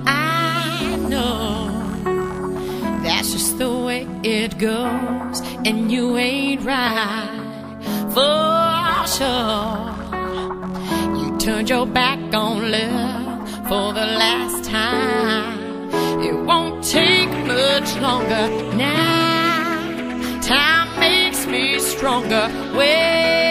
I know that's just the way it goes, and you ain't right for sure. You turned your back on love for the last time. It won't take much longer now. Time makes me stronger. Well,